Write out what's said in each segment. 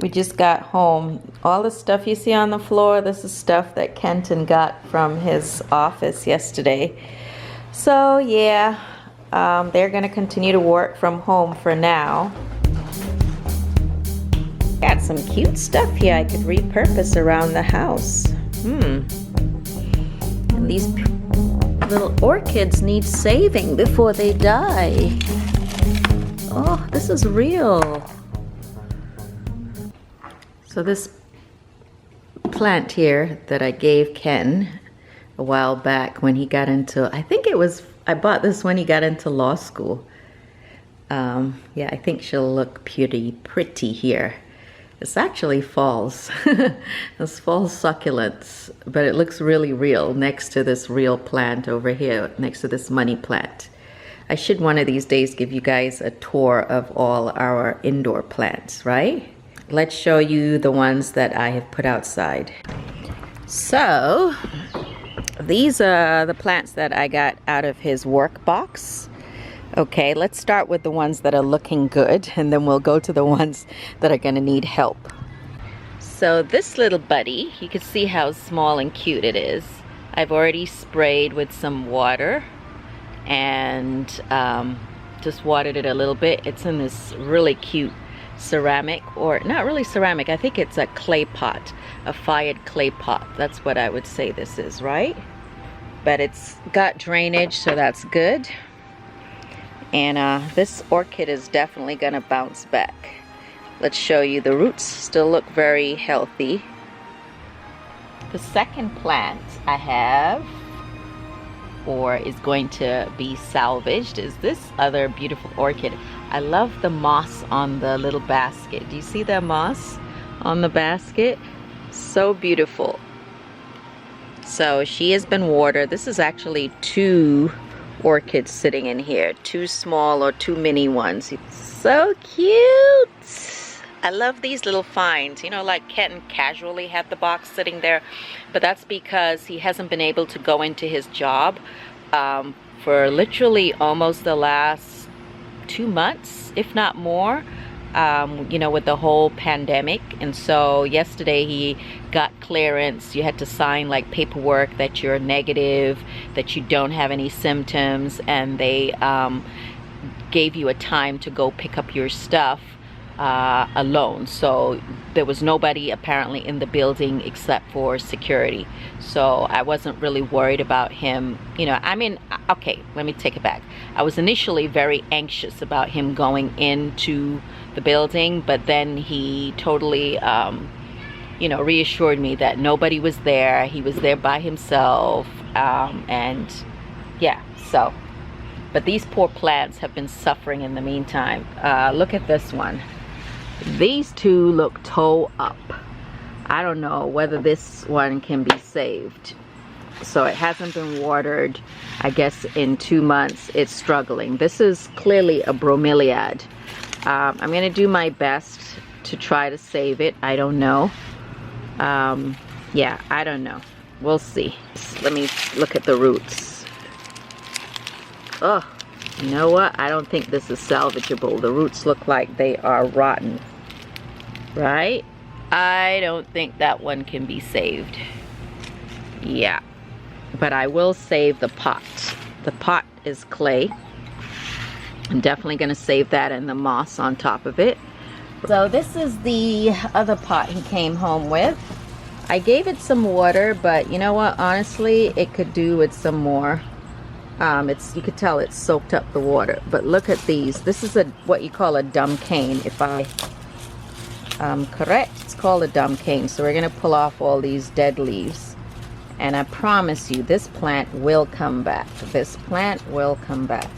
We just got home. All the stuff you see on the floor, this is stuff that Kenton got from his office yesterday. So yeah, they're gonna continue to work from home for now. Got some cute stuff here I could repurpose around the house. And these little orchids need saving before they die. Oh, this is real. So this plant here that I gave Ken a while back when he got into, I bought this when he got into law school. Yeah, I think she'll look pretty here. It's actually falls. It's fall succulents, but it looks really real next to this real plant over here, next to this money plant. I should one of these days give you guys a tour of all our indoor plants, right? Let's show you the ones that I have put outside. So, these are the plants that I got out of his work box. Okay, let's start with the ones that are looking good, and then we'll go to the ones that are gonna need help. So this little buddy, you can see how small and cute it is. I've already sprayed with some water and just watered it a little bit. It's in this really cute ceramic, or not really ceramic, I think it's a clay pot, a fired clay pot. That's what I would say this is, right? But it's got drainage, so that's good. And this orchid is definitely gonna bounce back. Let's show you, the roots still look very healthy. The second plant I have, or is going to be salvaged, is this other beautiful orchid. I love the moss on the little basket. Do you see the moss on the basket? So beautiful. So she has been watered. This is actually 2 orchids sitting in here, 2 small or 2 mini ones. So cute. I love these little finds. You know, like Kenton casually had the box sitting there, but that's because he hasn't been able to go into his job for literally almost the last 2 months, if not more. You know, with the whole pandemic. And so yesterday he got clearance. You had to sign like paperwork that you're negative, that you don't have any symptoms, and they gave you a time to go pick up your stuff alone. So there was nobody apparently in the building except for security. So I wasn't really worried about him. You know, I mean, okay, let me take it back. I was initially very anxious about him going into the building, but then he totally you know, reassured me that nobody was there. He was there by himself, and yeah, so, but these poor plants have been suffering in the meantime. Look at this one. These 2 look toe up. I don't know whether this one can be saved. So it hasn't been watered, I guess, in 2 months. It's struggling. This is clearly a bromeliad. I'm gonna do my best to try to save it. I don't know. Yeah, I don't know. We'll see. Let me look at the roots. Oh, you know what? I don't think this is salvageable. The roots look like they are rotten, right? I don't think that one can be saved. Yeah, but I will save the pot. The pot is clay. I'm definitely gonna save that and the moss on top of it. So this is the other pot he came home with. I gave it some water, but you know what? Honestly, it could do with some more. You could tell it's soaked up the water. But look at these. This is what you call a dumb cane, if I correct. It's called a dumb cane. So we're gonna pull off all these dead leaves. And I promise you, this plant will come back. This plant will come back.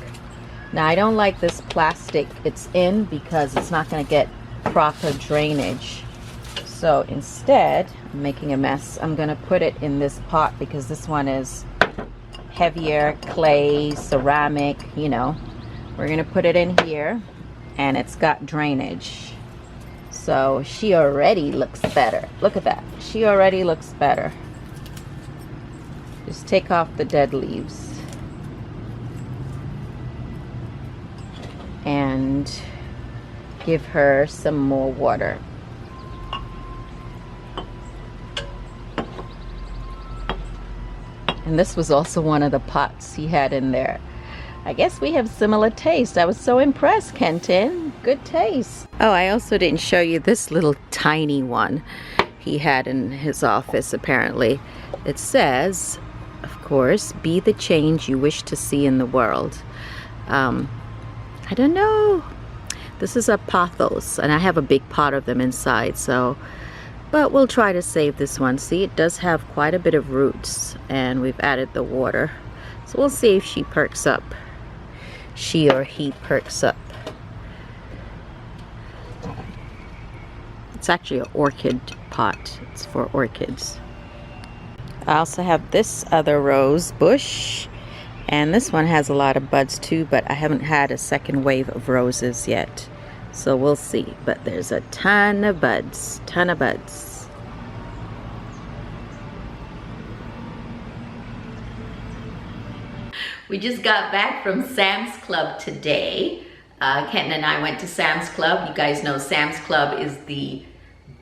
Now, I don't like this plastic it's in because it's not going to get proper drainage. So instead, I'm making a mess. I'm going to put it in this pot because this one is heavier, clay, ceramic, you know. We're going to put it in here, and it's got drainage. So she already looks better. Look at that. She already looks better. Just take off the dead leaves. And give her some more water. And this was also one of the pots he had in there. I guess we have similar taste. I was so impressed, Kenton. Good taste. Oh, I also didn't show you this little tiny one he had in his office, apparently. It says, of course, be the change you wish to see in the world. I don't know. This is a pothos, and I have a big pot of them inside, so... But we'll try to save this one. See, it does have quite a bit of roots, and we've added the water. So we'll see if she perks up. She or he perks up. It's actually an orchid pot. It's for orchids. I also have this other rose bush, and this one has a lot of buds too, but I haven't had a second wave of roses yet. So we'll see. But there's a ton of buds. Ton of buds. We just got back from Sam's Club today. Kenton and I went to Sam's Club. You guys know Sam's Club is the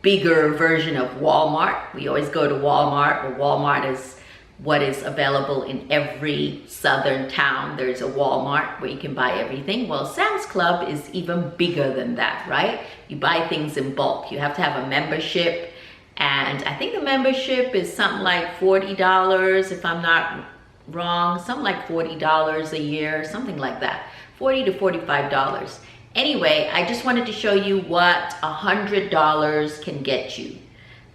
bigger version of Walmart. We always go to Walmart, or Walmart is what is available in every southern town. There's a Walmart where you can buy everything. Well, Sam's Club is even bigger than that, right? You buy things in bulk. You have to have a membership, and I think the membership is something like $40, if I'm not wrong, something like $40 a year, something like that, $40 to $45. Anyway, I just wanted to show you what $100 can get you.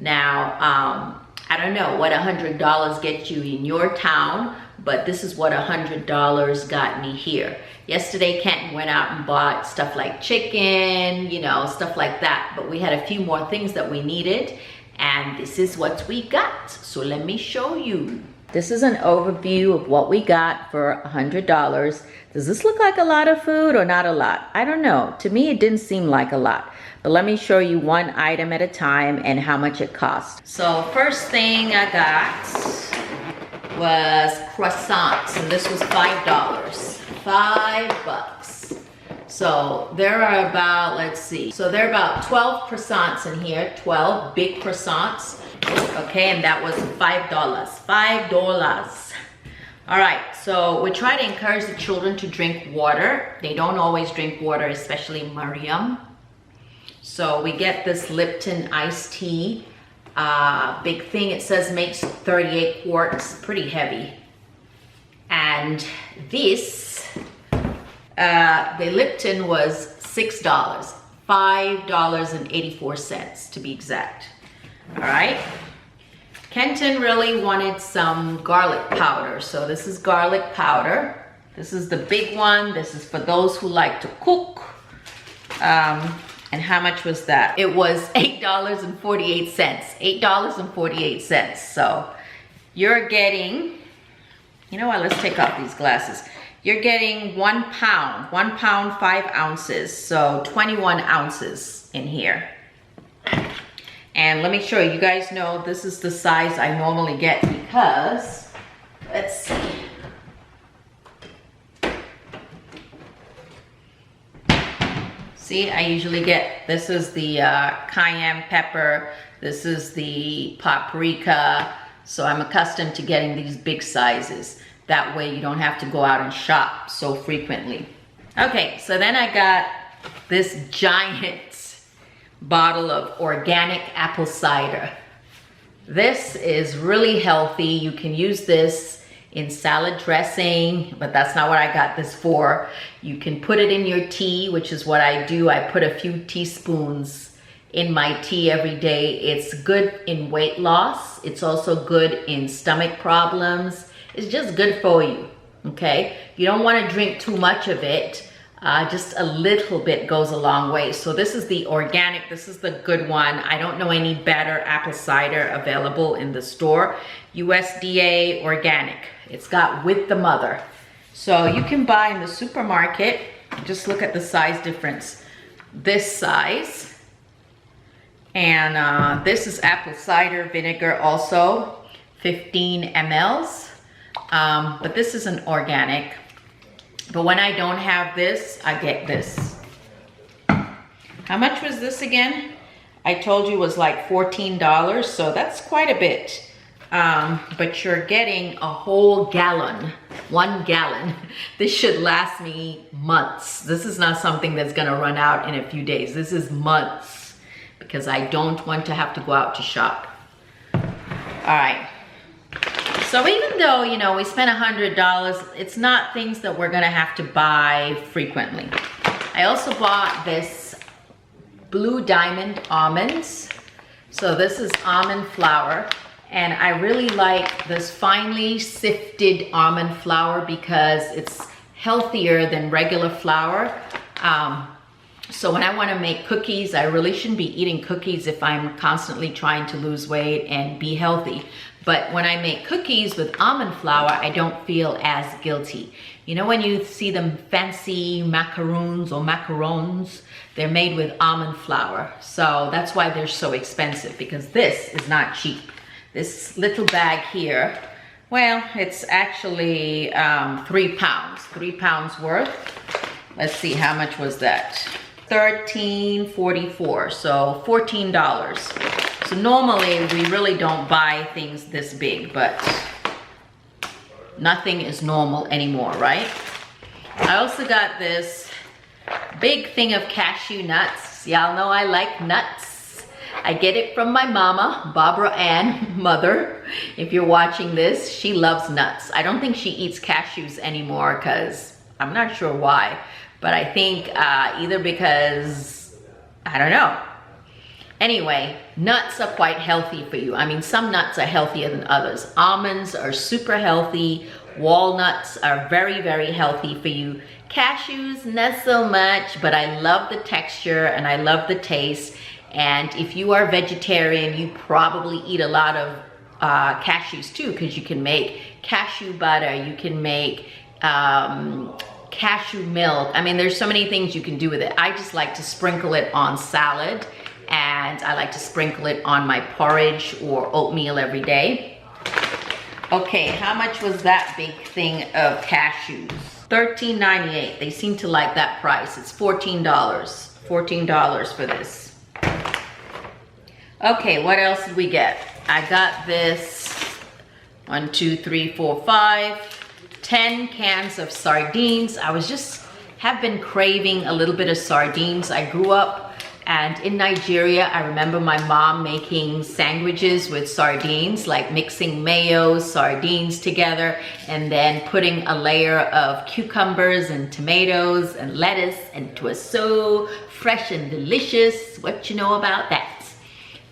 Now, I don't know what $100 gets you in your town, but this is what $100 got me here. Yesterday, Kenton went out and bought stuff like chicken, you know, stuff like that, but we had a few more things that we needed, and this is what we got. So let me show you. This is an overview of what we got for $100. Does this look like a lot of food or not a lot? I don't know. To me, it didn't seem like a lot. But let me show you one item at a time and how much it cost. So first thing I got was croissants, and this was $5. $5. So there are about, let's see. So there are about 12 croissants in here, 12 big croissants. Okay, and that was $5. $5. All right, so we try to encourage the children to drink water. They don't always drink water, especially Mariam. So we get this Lipton Iced Tea, big thing. It says makes 38 quarts, pretty heavy. And this, the Lipton was $6, $5.84 to be exact. All right. Kenton really wanted some garlic powder. So this is garlic powder. This is the big one. This is for those who like to cook. And how much was that? It was $8.48. $8.48. So you're getting, you know what, let's take off these glasses. You're getting 1 pound, 1 pound, 5 ounces. So 21 ounces in here. And let me show you, you guys know this is the size I normally get because, let's see. See, I usually get, this is the cayenne pepper, this is the paprika, so I'm accustomed to getting these big sizes. That way you don't have to go out and shop so frequently. Okay, so then I got this giant bottle of organic apple cider. This is really healthy. You can use this in salad dressing, but that's not what I got this for. You can put it in your tea, which is what I do. I put a few teaspoons in my tea every day. It's good in weight loss. It's also good in stomach problems. It's just good for you, okay? You don't want to drink too much of it. Just a little bit goes a long way. So this is the organic, this is the good one. I don't know any better apple cider available in the store. USDA organic. It's got with the mother. So you can buy in the supermarket. Just look at the size difference. This size. And this is apple cider vinegar also, 15 mLs. But this isn't organic. But when I don't have this, I get this. How much was this again? I told you it was like $14, so that's quite a bit. but you're getting a whole gallon, 1 gallon. This should last me months. This is not something that's gonna run out in a few days. This is months because I don't want to have to go out to shop. All right. So even though, you know, we spent $100, it's not things that we're gonna have to buy frequently. I also bought this Blue Diamond almonds. So this is almond flour. And I really like this finely sifted almond flour because it's healthier than regular flour. So when I want to make cookies, I really shouldn't be eating cookies if I'm constantly trying to lose weight and be healthy. But when I make cookies with almond flour, I don't feel as guilty. You know, when you see them fancy macaroons or macarons, they're made with almond flour. So that's why they're so expensive, because this is not cheap. This little bag here, well, it's actually 3 pounds, 3 pounds worth. Let's see, how much was that? $13.44, so $14. So normally we really don't buy things this big, but nothing is normal anymore, right? I also got this big thing of cashew nuts. Y'all know I like nuts. I get it from my mama, Barbara Ann, mother. If you're watching this, she loves nuts. I don't think she eats cashews anymore because I'm not sure why, but I think either because, I don't know. Anyway, nuts are quite healthy for you. I mean, some nuts are healthier than others. Almonds are super healthy. Walnuts are very, very healthy for you. Cashews, not so much, but I love the texture and I love the taste. And if you are vegetarian, you probably eat a lot of cashews too, because you can make cashew butter, you can make cashew milk. I mean, there's so many things you can do with it. I just like to sprinkle it on salad, and I like to sprinkle it on my porridge or oatmeal every day. Okay, how much was that big thing of cashews? $13.98. They seem to like that price. It's $14. $14 for this. Okay, what else did we get? I got this 1, 2, 3, 4, 5, 10 cans of sardines. Have been craving a little bit of sardines. I grew up and in Nigeria, I remember my mom making sandwiches with sardines, like mixing mayo, sardines together, and then putting a layer of cucumbers and tomatoes and lettuce, and it was so fresh and delicious. What you know about that?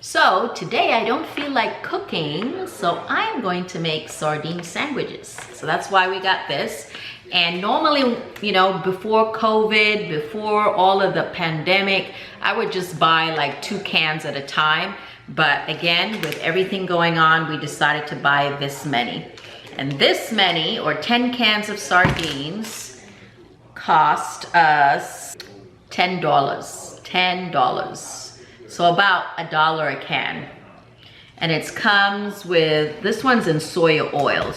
So today I don't feel like cooking, so I'm going to make sardine sandwiches. So that's why we got this. And normally, you know, before COVID, before all of the pandemic, I would just buy like 2 cans at a time. But again, with everything going on, we decided to buy this many. And this many, or 10 cans of sardines, cost us $10. $10. So about $1 a can. And it comes with, this one's in soy oil.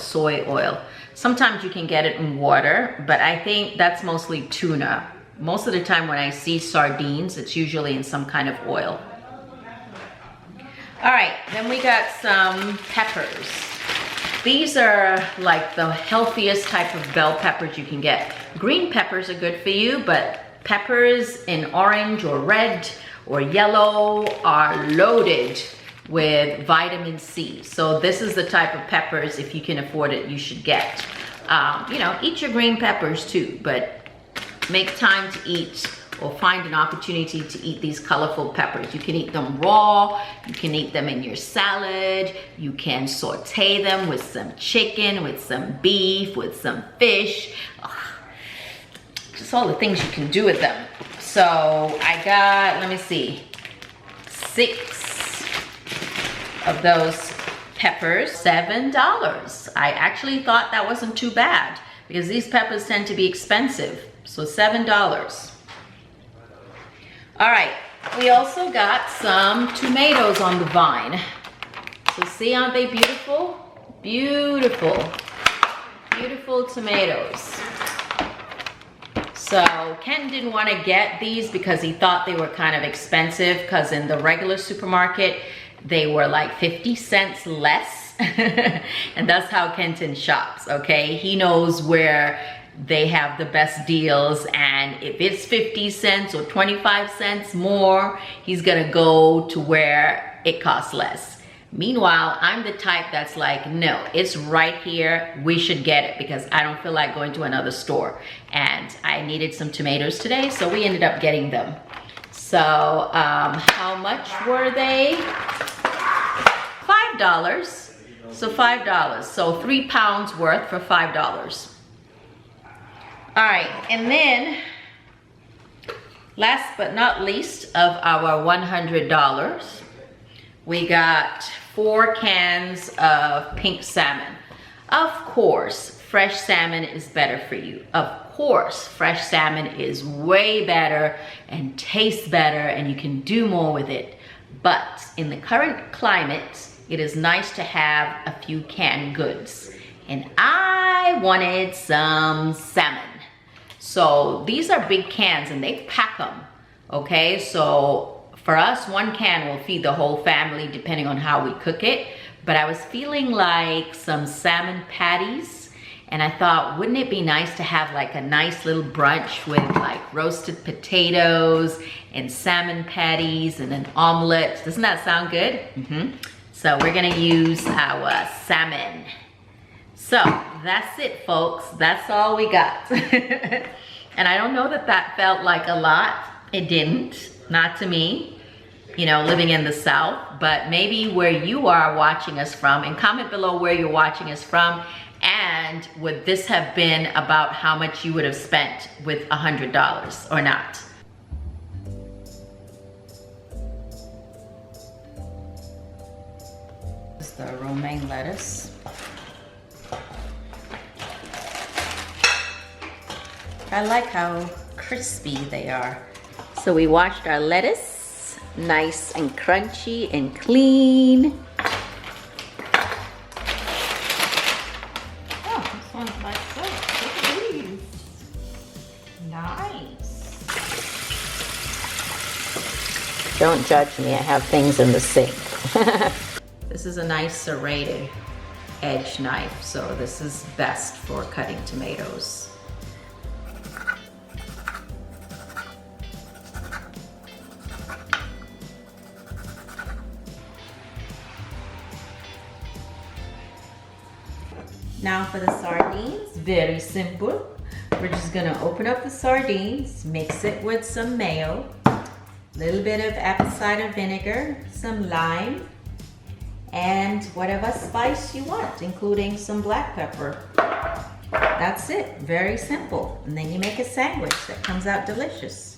Sometimes you can get it in water, but I think that's mostly tuna. Most of the time when I see sardines, it's usually in some kind of oil. All right, then we got some peppers. These are like the healthiest type of bell peppers you can get. Green peppers are good for you, but peppers in orange or red or yellow are loaded with vitamin C. So this is the type of peppers, if you can afford it, you should get. You know, eat your green peppers too, but make time to eat or find an opportunity to eat these colorful peppers. You can eat them raw, you can eat them in your salad, you can saute them with some chicken, with some beef, with some fish. Just all the things you can do with them. So I got, let me see, 6 of those peppers, $7. I actually thought that wasn't too bad because these peppers tend to be expensive. So $7. All right, we also got some tomatoes on the vine. So see, aren't they beautiful? Beautiful, beautiful tomatoes. So Ken didn't want to get these because he thought they were kind of expensive, because in the regular supermarket, they were like 50 cents less. And that's how Kenton shops, okay? He knows where they have the best deals, and if it's 50 cents or 25 cents more, he's gonna go to where it costs less. Meanwhile, I'm the type that's like, no, it's right here, we should get it, because I don't feel like going to another store. And I needed some tomatoes today, so we ended up getting them. So how much were they? $5. So $5. So 3 pounds worth for $5. All right, and then last but not least of our $100, we got 4 cans of pink salmon. Of course, fresh salmon is better for you. Of course, fresh salmon is way better and tastes better, and you can do more with it. But in the current climate, it is nice to have a few canned goods. And I wanted some salmon. So these are big cans and they pack them, okay? So for us, 1 can will feed the whole family depending on how we cook it. But I was feeling like some salmon patties, and I thought, wouldn't it be nice to have like a nice little brunch with like roasted potatoes and salmon patties and an omelet? Doesn't that sound good? So we're gonna use our salmon. So that's it, folks. That's all we got. And I don't know that that felt like a lot. It didn't, not to me, you know, living in the South, but maybe where you are watching us from, and comment below where you're watching us from, and would this have been about how much you would have spent with $100 or not? This is the romaine lettuce. I like how crispy they are. So we washed our lettuce, nice and crunchy and clean. Oh, this one's like so. Look at these. Nice. Don't judge me, I have things in the sink. This is a nice serrated edge knife, so this is best for cutting tomatoes. Now for the sardines, very simple. We're just gonna open up the sardines, mix it with some mayo, a little bit of apple cider vinegar, some lime, and whatever spice you want, including some black pepper. That's it, very simple. And then you make a sandwich that comes out delicious.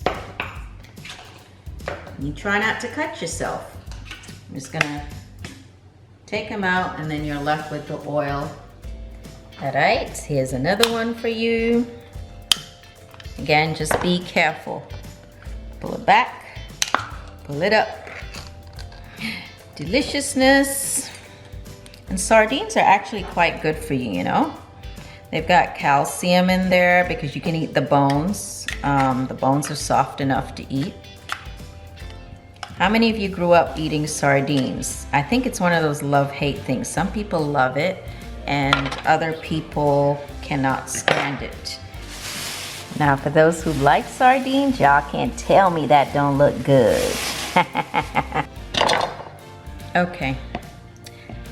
You try not to cut yourself. I'm just gonna take them out, and then you're left with the oil. All right, here's another one for you. Again, just be careful. Pull it back, pull it up. Deliciousness. And sardines are actually quite good for you, you know. They've got calcium in there because you can eat the bones. The bones are soft enough to eat. How many of you grew up eating sardines? I think it's one of those love-hate things. Some people love it, and other people cannot stand it. Now for those who like sardines, y'all can't tell me that don't look good. Okay,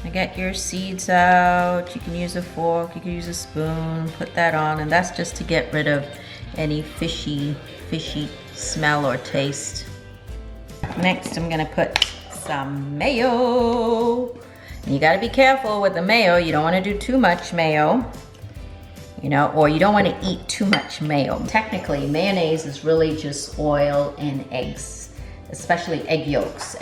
I got your seeds out. You can use a fork, you can use a spoon, put that on, and that's just to get rid of any fishy smell or taste. Next, I'm gonna put some mayo. And you gotta be careful with the mayo. You don't wanna do too much mayo, you know, or you don't wanna eat too much mayo. Technically, mayonnaise is really just oil and eggs, especially egg yolks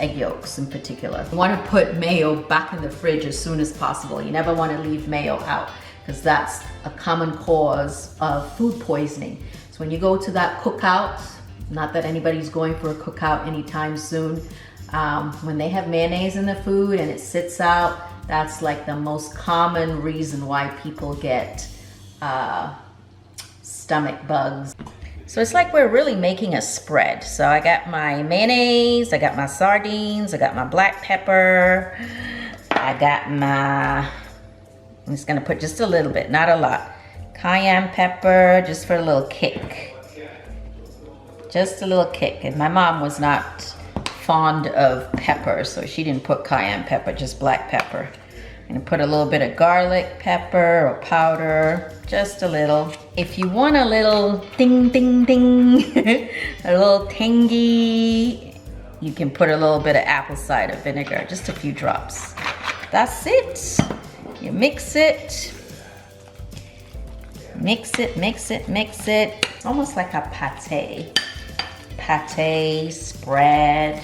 in particular. You wanna put mayo back in the fridge as soon as possible. You never wanna leave mayo out, because that's a common cause of food poisoning. So when you go to that cookout, not that anybody's going for a cookout anytime soon, when they have mayonnaise in the food and it sits out, that's like the most common reason why people get stomach bugs. So it's like we're really making a spread. So I got my mayonnaise, I got my sardines, I got my black pepper, I got my, I'm just gonna put just a little bit, not a lot. Cayenne pepper, just for a little kick. Just a little kick. And my mom was not fond of pepper, so she didn't put cayenne pepper, just black pepper. I'm gonna put a little bit of garlic pepper or powder, just a little. If you want a little ding, ding, ding, a little tangy, you can put a little bit of apple cider vinegar, just a few drops. That's it. You mix it. Mix it, mix it, mix it. It's almost like a pate. Pate spread.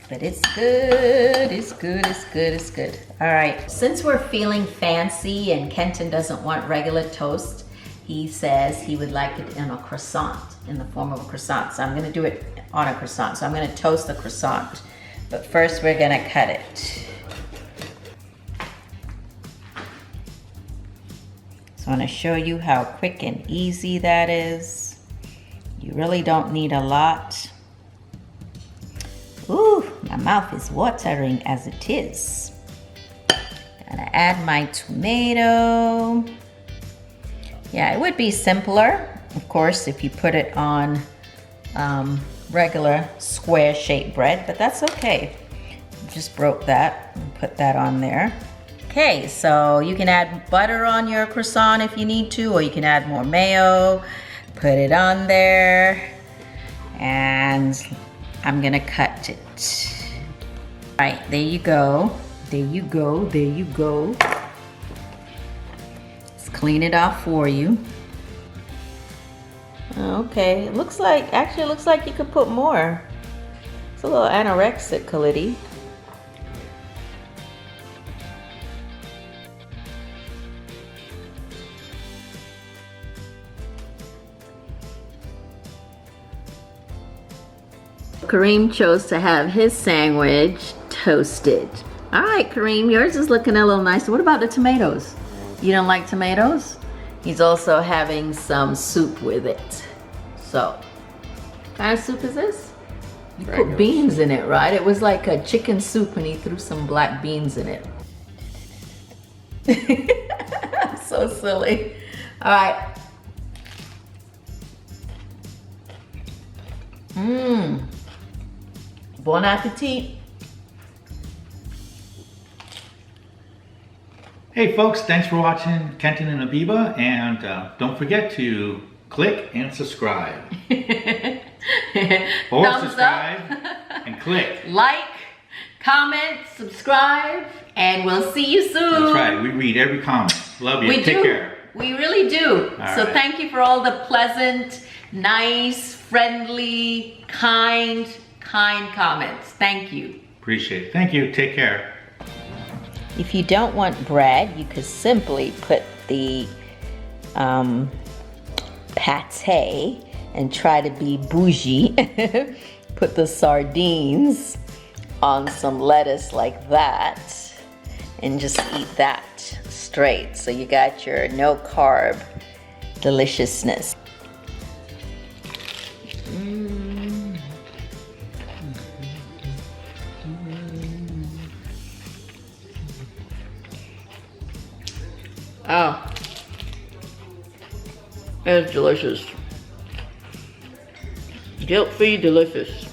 But it's good, it's good, it's good, it's good. All right, since we're feeling fancy and Kenton doesn't want regular toast, he says he would like it in a croissant, in the form of a croissant. So I'm gonna do it on a croissant. So I'm gonna toast the croissant. But first we're gonna cut it. So I wanna show you how quick and easy that is. You really don't need a lot. Ooh, my mouth is watering as it is. Gonna add my tomato. Yeah, it would be simpler, of course, if you put it on regular square shaped bread, but that's okay. Just broke that and put that on there. Okay, so you can add butter on your croissant if you need to, or you can add more mayo. Put it on there, and I'm gonna cut it. All right, there you go. There you go, there you go. Let's clean it off for you. Okay, it looks like, actually it looks like you could put more. It's a little anorexic, Khalidi. Kareem chose to have his sandwich toasted. All right, Kareem, yours is looking a little nicer. What about the tomatoes? You don't like tomatoes? He's also having some soup with it. So, what kind of soup is this? You put beans in it, right? It was like a chicken soup and he threw some black beans in it. So silly. All right. Bon appetit. Hey folks, thanks for watching Kenton and Habiba, and don't forget to click and subscribe. Or Thumbs subscribe up. and click. Like, comment, subscribe, and we'll see you soon. That's right, we read every comment. Love you. We Take do. care. We really do. All so right. thank you for all the pleasant, nice, friendly, kind comments. Thank you. Appreciate it. Thank you. Take care. If you don't want bread, you could simply put the pate and try to be bougie. Put the sardines on some lettuce like that and just eat that straight. So you got your no carb deliciousness. Oh, it's delicious. Guilt-free delicious.